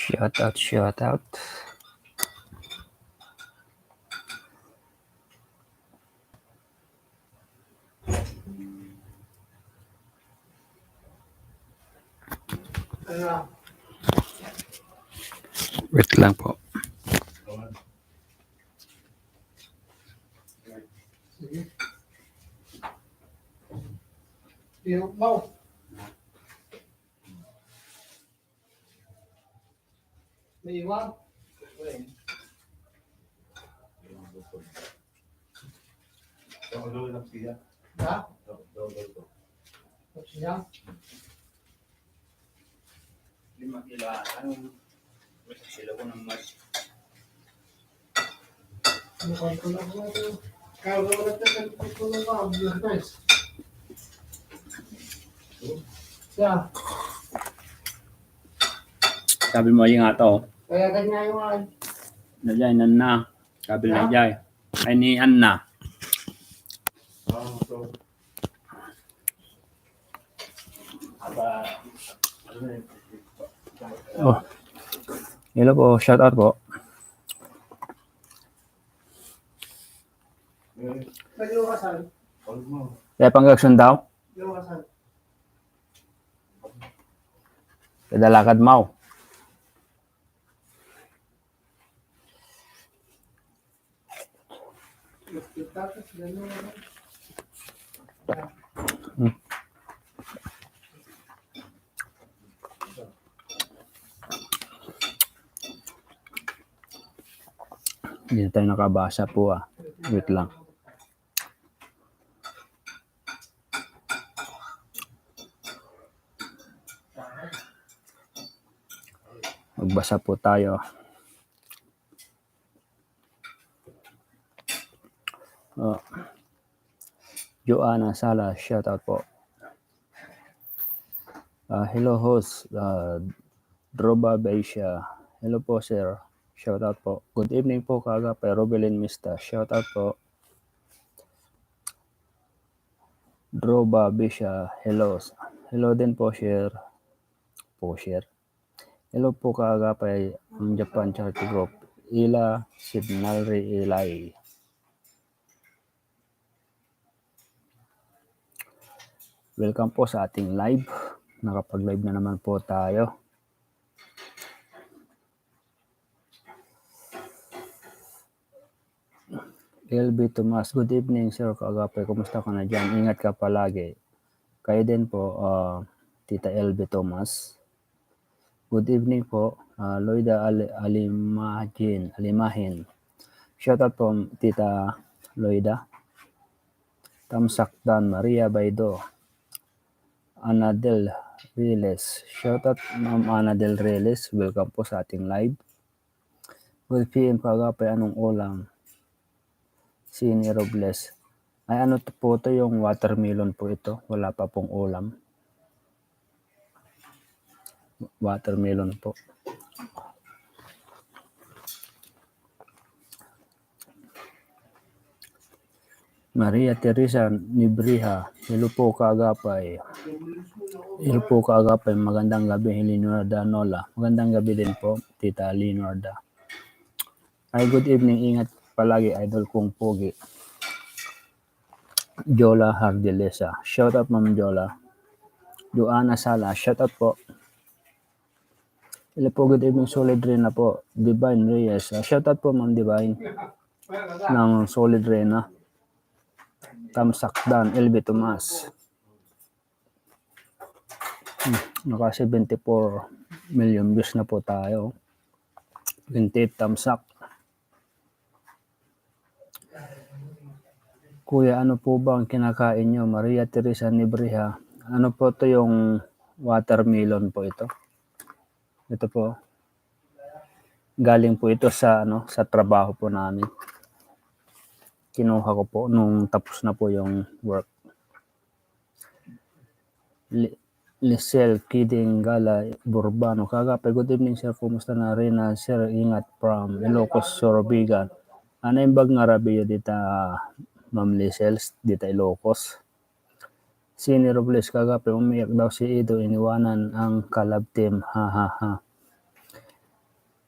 Shout out, shout out. Wait lang po. Sige. Hirap mo. May iwan. Ha? Tapos niya? 5 kilo. Anong sila ko ng mas? Ano ka ito lang mo ito? Kaya wala ito lang mga guys. Siya. Sabi mo yung ato. Kaya ganyan yung ay. Najay na. Sabi na jay. Ay ni Anna. Oh. Hello po, shout out po. Nag-iwasan. Kaya pang-action daw. Iwasan. Kadalakad mau. Tapos gano'n. Hindi na tayo nakabasa po ah. Wait lang. Magbasa po tayo. Oh. Joanna Sala, shout out po. Hello host, Droba Beisha. Hello po sir, shout out po. Good evening po kaagapay, Robelin Mista, shout out po. Droba Beisha, hello. Hello din po share. Hello po kaagapay ang Japan Charity Group. Ila Sidnalri Ilay. Welcome po sa ating live. Nakapag-live na naman po tayo. LB Tomas, good evening sir kaagapay. Kumusta ka na dyan? Ingat ka palagi. Kayo din po, Tita LB Tomas. Good evening po, Loida Alimahin. Shout out po Tita Loida. Tamsakdan, Maria Baido. Anadel Riles. Shout out Ma'am Anadel Riles. Welcome po sa ating live. Good PM kaagapay, anong ulam? Sini Robles. Ay ano po ito, yung watermelon po ito. Wala pa pong ulam. Watermelon po. Maria Teresa Nibriha. Hello po kaagapay. Hello po kaagapay. Magandang gabi, Leonarda Nola. Magandang gabi din po, Tita Leonarda. Ay good evening. Ingat palagi, idol kong pogi. Jola Hardilesa. Shout out Ma'am Jola. Joanna Sala. Shout out po. Hello po, good evening. Solid Rena po. Divine Reyes. Shout out po Ma'am Divine. Ng Solid Rena. Tamsakdan. LB Tomas. Naka 74 million views na po tayo. 28 tamsak. Kuya, ano po ba ang kinakain nyo? Maria Teresa Nibriha. Ano po to yung watermelon po ito? Ito po. Galing po ito sa sa trabaho po namin. Kinuha ko po nung tapos na po yung work. Lisel Kiding Gala Burbano. Kagapay, good evening sir. Kumusta na rin na sir? Ingat from Ilocos, Sorobigan. Ano yung bag nga rabiyo dita Ma'am Lisel dita Ilocos? Sini Robles, kagapay, umiyak daw si Ido, iniwanan ang collab team. Ha ha ha.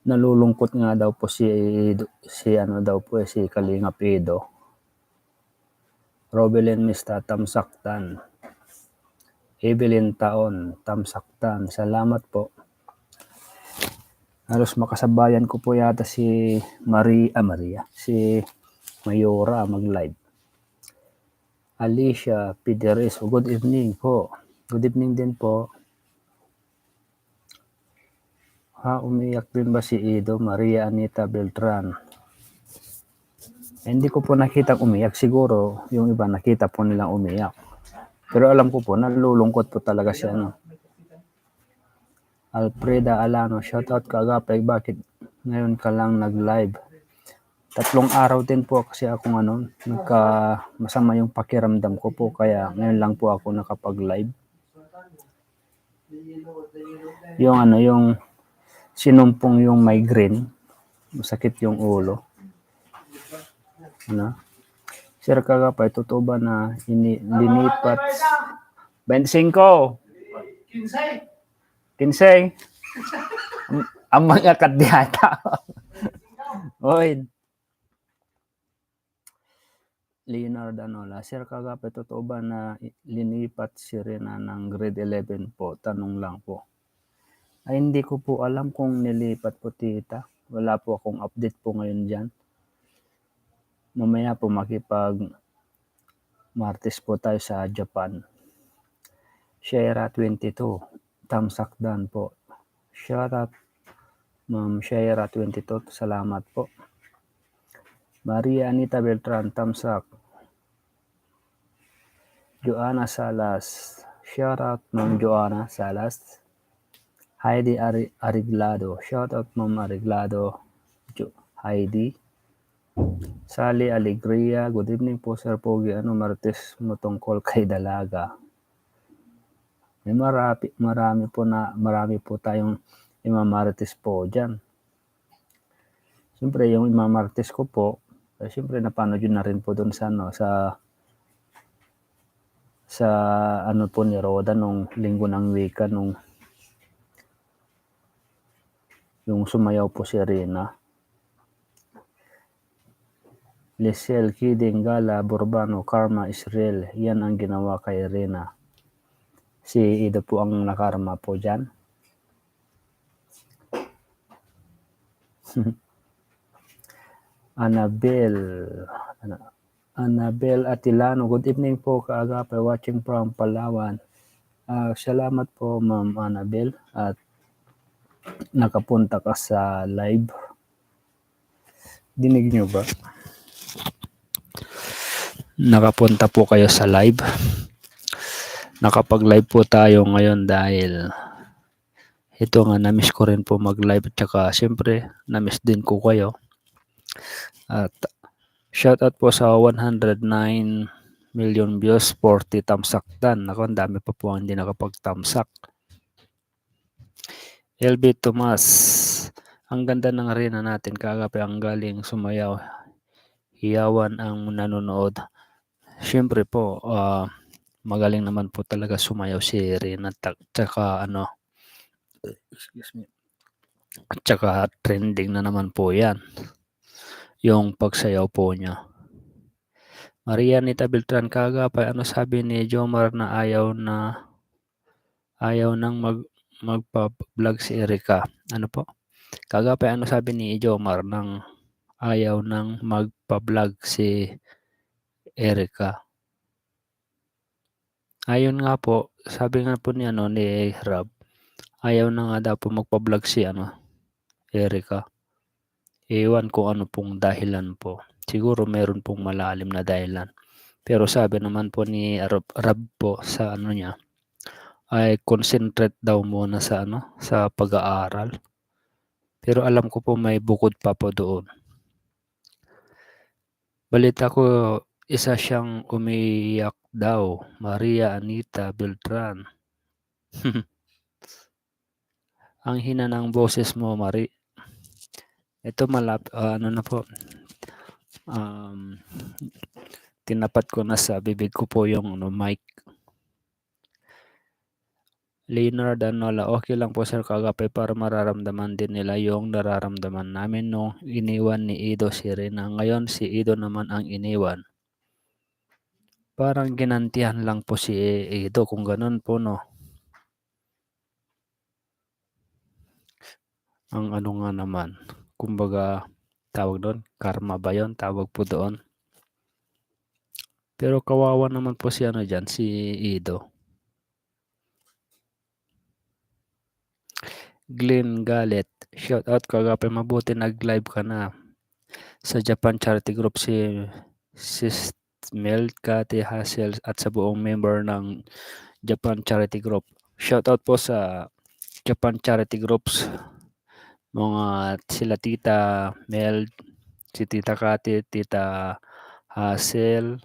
nalulungkot nga daw po si ano daw po si Kalinga Pido. Robelin Mista Tamsaktan. Evelyn Taon Tamsaktan. Salamat po. Halos makasabayan ko po yata si Maria, si Mayora mag-live. Alicia Pideres, good evening po. Good evening din po. Umiyak din ba si Ido? Maria Anita Beltran. Hindi ko po nakita umiyak. Siguro yung iba nakita po nilang umiyak. Pero alam ko po, nalulungkot po talaga siya. No? Alfreda Alano, shoutout ka Agapay. Bakit ngayon ka lang nag-live? 3 araw din po kasi akong masama yung pakiramdam ko po. Kaya ngayon lang po ako nakapag-live. Yung sinumpong yung migraine, masakit yung ulo. Sir Kagapay, totoo ba na linipat 25? 15? Ang mga kadyata. Oy. Leonardo Anola, Sir Kagapay, totoo ba na linipat si Rena ng grade 11 po? Tanong lang po. Ay, hindi ko po alam kung nilipat po, tita. Wala po akong update po ngayon dyan. Mamaya po Martes po tayo sa Japan. Shaira 22, Tamsakdan po. Shoutout Ma'am Shaira 22, salamat po. Maria Anita Beltran, Tamsak. Joanna Salas, shoutout Ma'am Joanna Salas. Heidi Ariglado, shoutout Ma'am Ariglado. Heidi. Sally Alegria, good evening po Sir Pogi. Martes mo tungkol kay Dalaga? Marami po tayong imamartes po dyan. Siyempre yung imamartes ko po, siyempre napanood yun na rin po doon sa ano po ni Roda nung linggo ng wika yung sumayaw po si Rena. Lisel, Kiding, Gala, Burbano, Karma, Israel, yan ang ginawa kay Rena. Si Ido po ang nakarma po dyan. Annabel Atilano, good evening po Kaagapay, watching from Palawan. Salamat po Ma'am Annabel at nakapunta ka sa live. Dinig nyo ba? Nakapunta po kayo sa live. Nakapag-live po tayo ngayon dahil ito nga, namiss ko rin po mag-live. Tsaka siyempre, namiss din ko kayo. At shoutout po sa 109 million views, 40 tamsaktan. Ako, ang dami pa po hindi nakapag-tamsak. LB Tomas, ang ganda ng arena natin, Kagapay, ang galing sumayaw. Hiyawan ang nanonood. Siyempre po, magaling naman po talaga sumayaw si Rena. Tsaka tsaka trending na naman po yan. Yung pagsayaw po niya. Maria Anita Beltran, Kagapay, ano sabi ni Jomar na ayaw nang magpa-vlog si Erika? Ano po? Kagapay, ano sabi ni Jomar nang ayaw nang magpa-vlog si Erika? Ayun nga po, sabi nga po ni Rab, ayaw na nga daw po magpa-vlog si Erika. Ewan kung ano pong dahilan po. Siguro meron pong malalim na dahilan. Pero sabi naman po ni Rab po sa niya, ay concentrate daw muna sa pag-aaral. Pero alam ko po may bukod pa po doon. Balita ko isa siyang umiyak daw, Maria Anita Beltran. Ang hina ng boses mo, Mari. Ito na po. Tinapat ko na sa bibig ko po yung mic. Leonard Anola, okay lang po sir kagape para mararamdaman din nila yung nararamdaman namin nung iniwan ni Ido si Rina. Ngayon si Ido naman ang iniwan. Parang ginantihan lang po si Ido kung ganun po no. Ang ano nga naman, kumbaga tawag doon, karma ba yun? Tawag po doon. Pero kawawa naman po si ano dyan, si Ido. Glenn Galet, shout out kagape, mabuti nag-live ka na. Sa Japan Charity Group si Sis Mel, Kati Hassel at sa buong member ng Japan Charity Group. Shout out po sa Japan Charity Groups, mga sila Tita Mel, si Tita Kati, Tita Hassel,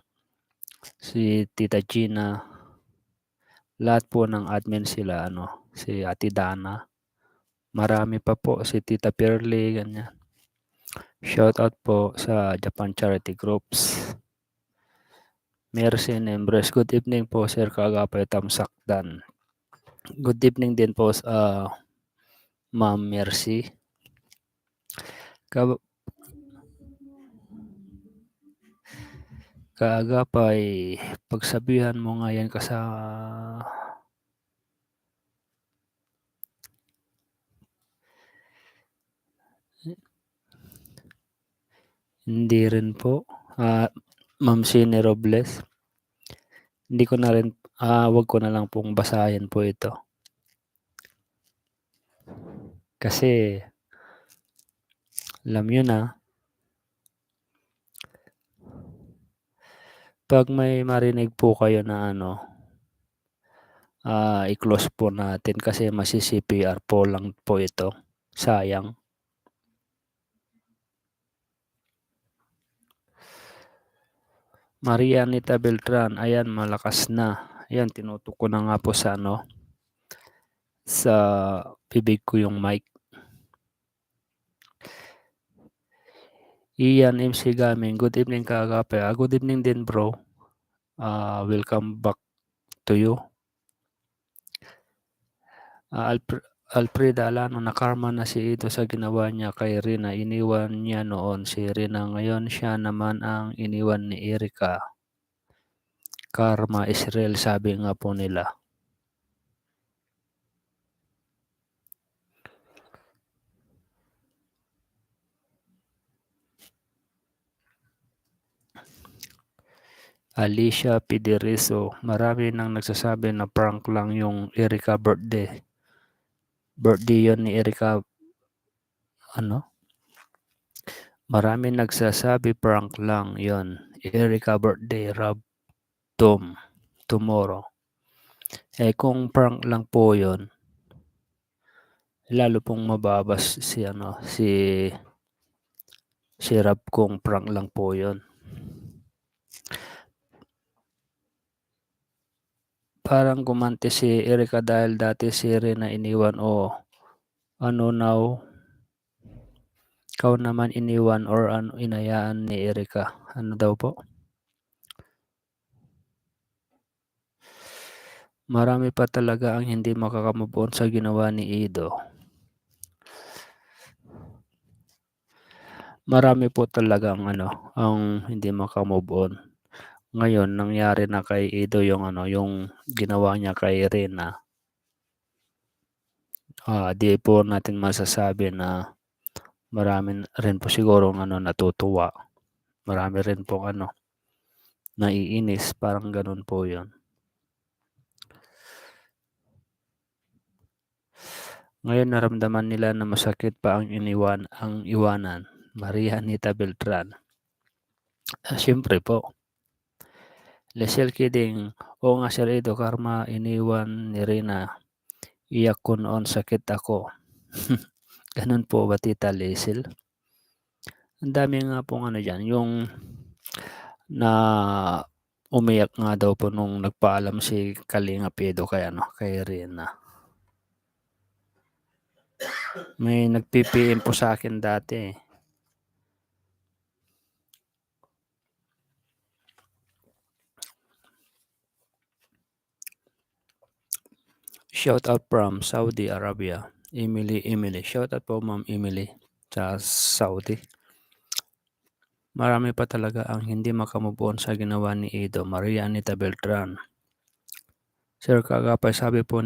si Tita Gina, lahat po ng admin sila, si Ate Dana, marami pa po, si Tita Perly, ganyan. Shout out po sa Japan Charity Groups. Mercy Nembres, good evening po Sir Kagapay Tamsakdan. Good evening din po sa Ma'am Mercy. Kaagapay, pagsabihan mo nga yan hindi rin po. Ma'am Sine Robles. Hindi ko na rin, wag ko na lang pong basahin po ito. Kasi, alam nyo na, pag may marinig po kayo na i-close po natin kasi masi-CPR po lang po ito. Sayang. Maria Anita Beltran, ayan, malakas na. Ayan, tinutok ko na nga po sa sa bibig ko yung mic. Ian MC Gaming, good evening Kagape. Good evening din bro. Welcome back to you. Alfreda Alano, nakarma na si Ito sa ginawa niya kay Rina. Iniwan niya noon si Rina. Ngayon siya naman ang iniwan ni Erika. Karma is real, sabi nga po nila. Alicia Piderizo, marami nang nagsasabi na prank lang yung Erika birthday. Birthday yun ni Erika, Marami nagsasabi prank lang yon. Erika birthday, Rob Tom, tomorrow. Kung prank lang po yon, lalo pong mababas si Rob kung prank lang po yon. Parang gumante si Erika dahil dati si Rina iniwan o now, ikaw naman iniwan or inayaan ni Erika. Ano daw po? Marami pa talaga ang hindi makakamove on sa ginawa ni Ido. Marami po talaga ang hindi makamove on. Ngayon nangyari na kay Ido yung yung ginawa niya kay Rina. Di po natin masasabi na marami rin po siguro natutuwa. Marami rin po naiinis, parang ganun po 'yon. Ngayon naramdaman nila na masakit pa ang iwanan. Maria Anita Beltran. Siyempre po. Lesel Kidding, oo nga Sir Ido, karma iniwan ni Rina. Iyak ko noon, sakit ako. Ganun po ba Tita Lesel? Ang dami nga pong dyan, yung na umiyak nga daw po nung nagpaalam si Kalinga Pedro kay Rina. May nag-PPM po sa akin dati. Shout out from Saudi Arabia. Emily. Shout out po Ma'am Emily sa Saudi. Marami pa talaga ang hindi makamove on sa ginawa ni Edo. Maria Anita Beltran. Sir Kagapay, sabi po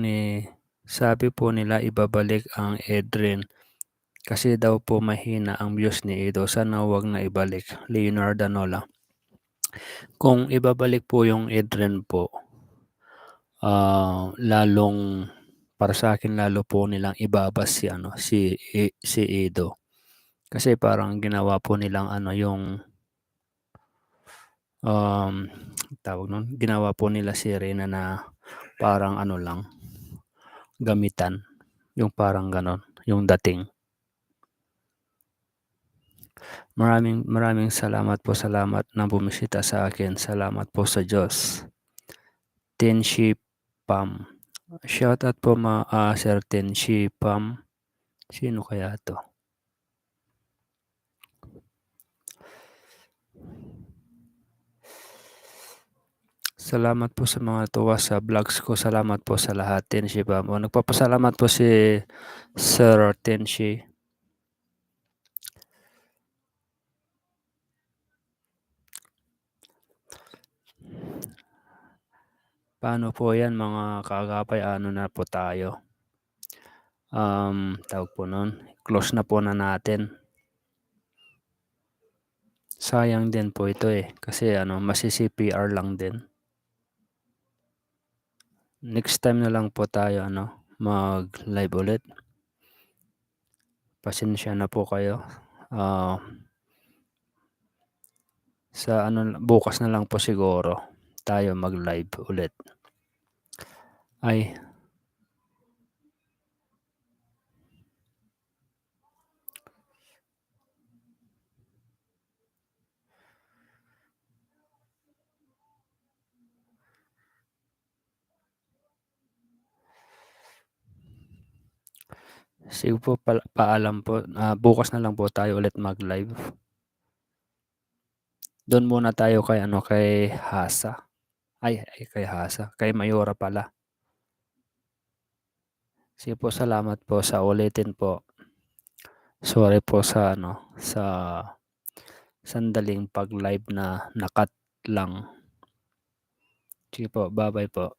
nila ibabalik ang Edrin kasi daw po mahina ang views ni Edo. Sana wag na ibalik. Leonardo Nola. Kung ibabalik po yung Edrin po, lalong para sa akin lalo po nilang ibabas si Edo. Kasi parang ginawa po nilang yung tawag nun, ginawa po nila si Reyna na parang lang, gamitan. Yung parang ganon, yung dating. Maraming salamat na bumisita sa akin. Salamat po sa Diyos. Tenshi Pam. Shout out po Sir Tenshi Pam. Sino kaya to? Salamat po sa mga tuwa sa vlogs ko. Salamat po sa lahat. Tenshi Pam. Nagpapasalamat po si Sir Tenshi. Paano po yan mga kagapay? Ano na po tayo? Tawag po nun. Close na po na natin. Sayang din po ito kasi masi-CPR lang din. Next time na lang po tayo mag-live ulit. Pasensya na po kayo. Bukas na lang po siguro tayo mag-live ulit. Sige po, paalam po. Bukas na lang po tayo ulit mag-live. Doon muna tayo kay Hasa. Kay Hasa. Kay Mayora pala. Sige po, salamat po sa ulitin po. Sorry po sa sa sandaling pag-live na nakat lang. Sige po, bye-bye po.